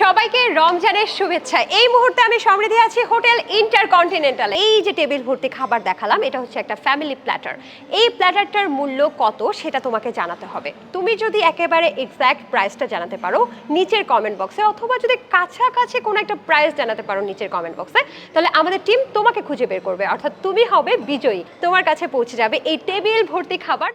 সবাইকে রমজানের শুভেচ্ছা। এই মুহূর্তে আমি সমৃদ্ধি আছি হোটেল ইন্টারকন্টিনেন্টাল। এই যে টেবিল ভর্তি খাবার দেখালাম, এটা হচ্ছে একটা ফ্যামিলি প্ল্যাটার। এই প্ল্যাটারটার মূল্য কত সেটা তোমাকে জানাতে হবে। তুমি যদি একেবারে এক্স্যাক্ট প্রাইসটা জানাতে পারো নিচের কমেন্ট বক্সে, অথবা যদি কাছাকাছি কোনো একটা প্রাইস জানাতে পারো নিচের কমেন্ট বক্সে, তাহলে আমাদের টিম তোমাকে খুঁজে বের করবে, অর্থাৎ তুমি হবে বিজয়ী। তোমার কাছে পৌঁছে যাবে এই টেবিল ভর্তি খাবার।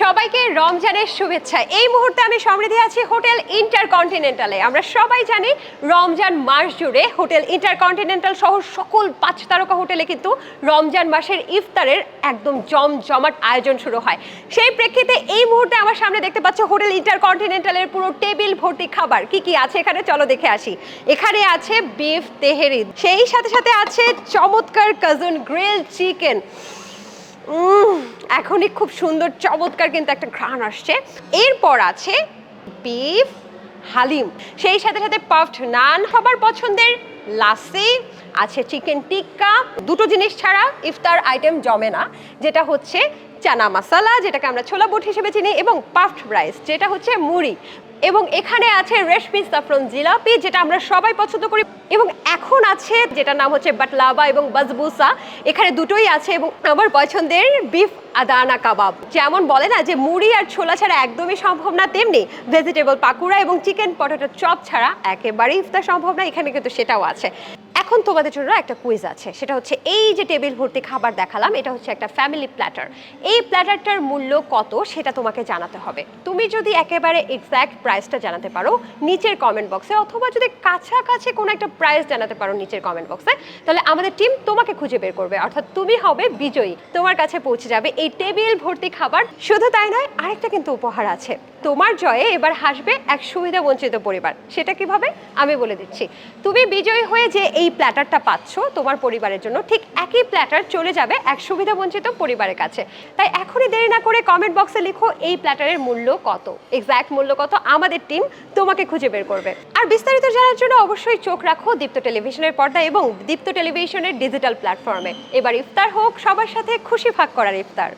সবাইকে রমজানের শুভেচ্ছা। এই মুহূর্তে আমি সমৃদ্ধি আছি হোটেল ইন্টারকন্টিনেন্টালে। আমরা সবাই জানি রমজান মাস জুড়ে হোটেল ইন্টারকন্টিনেন্টাল সহ সকল 5 তারকা হোটেলে কিন্তু রমজান মাসের ইফতারের একদম জমজমাট আয়োজন শুরু হয়। সেই প্রেক্ষিতে এই মুহূর্তে আমার সামনে দেখতে পাচ্ছ হোটেল ইন্টারকন্টিনেন্টালের পুরো টেবিল ভর্তি খাবার। কি কি আছে এখানে চলো দেখে আসি। এখানে আছে বিফ তেহেরি, সেই সাথে সাথে আছে চমৎকার কাজন গ্রিল চিকেন। এখনই খুব সুন্দর চমৎকার কিন্তু একটা ঘ্রাণ আসছে। এরপর আছে বিফ হালিম, সেই সাথে সাথে পাফড নান, সবার পছন্দের লাসি, আছে চিকেন টিক্কা। দুটো জিনিস ছাড়া ইফতার আইটেম জমে না, যেটা হচ্ছে চানা মশলা, যেটাকে আমরা ছোলা বুট হিসেবে চিনি, এবং পাফড রাইস, যেটা হচ্ছে মুড়ি। এবং এখানে আছে রেশমি সাফরন জিলাপি, যেটা আমরা সবাই পছন্দ করি। এবং এখন আছে যেটার নাম হচ্ছে বাটলাবা এবং বাজবুসা, এখানে দুটোই আছে। এবং আমার পছন্দের বিফ আদানা কাবাব। যেমন বলে না যে মুড়ি আর ছোলা ছাড়া একদমই সম্ভব না, তেমনি ভেজিটেবল পাকুড়া এবং চিকেন পটেটো চপ ছাড়া একেবারেই ইফতার সম্ভব না, এখানে কিন্তু সেটাও আছে। এখন তোমাদের জন্য একটা কুইজ আছে, সেটা হচ্ছে এই যে টেবিল ভর্তি খাবার দেখালাম, এটা হচ্ছে একটা ফ্যামিলি প্ল্যাটার। এই প্ল্যাটারটার মূল্য কত সেটা তোমাকে জানাতে হবে। তুমি যদি একেবারে এক্স্যাক্ট প্রাইসটা জানাতে পারো নিচের কমেন্ট বক্সে, অথবা যদি কাছাকাছি কোনো একটা প্রাইস জানাতে পারো নিচের কমেন্ট বক্সে, তাহলে আমাদের টিম তোমাকে খুঁজে বের করবে, অর্থাৎ তুমি হবে বিজয়ী। তোমার কাছে পৌঁছে যাবে এই টেবিল ভর্তি খাবার। শুধু তাই নয়, আরেকটা কিন্তু উপহার আছে। তোমার জয়ে এবার হাসবে এক সুবিধা বঞ্চিত পরিবার। সেটা কিভাবে আমি বলে দিচ্ছি। তুমি বিজয়ী হয়ে যে এই প্ল্যাটারটা পাচ্ছ তোমার পরিবারের জন্য, ঠিক একই প্ল্যাটার চলে যাবে এক সুবিধা বঞ্চিত পরিবারের কাছে। তাই এখনই দেরি না করে কমেন্ট বক্সে লিখো এই প্ল্যাটারের মূল্য কত, এক্স্যাক্ট মূল্য কত। আমাদের টিম তোমাকে খুঁজে বের করবে। আর বিস্তারিত জানার জন্য অবশ্যই চোখ রাখো দীপ্ত টেলিভিশনের পর্দা এবং দীপ্ত টেলিভিশনের ডিজিটাল প্ল্যাটফর্মে। এবার ইফতার হোক সবার সাথে খুশি ভাগ করার ইফতার।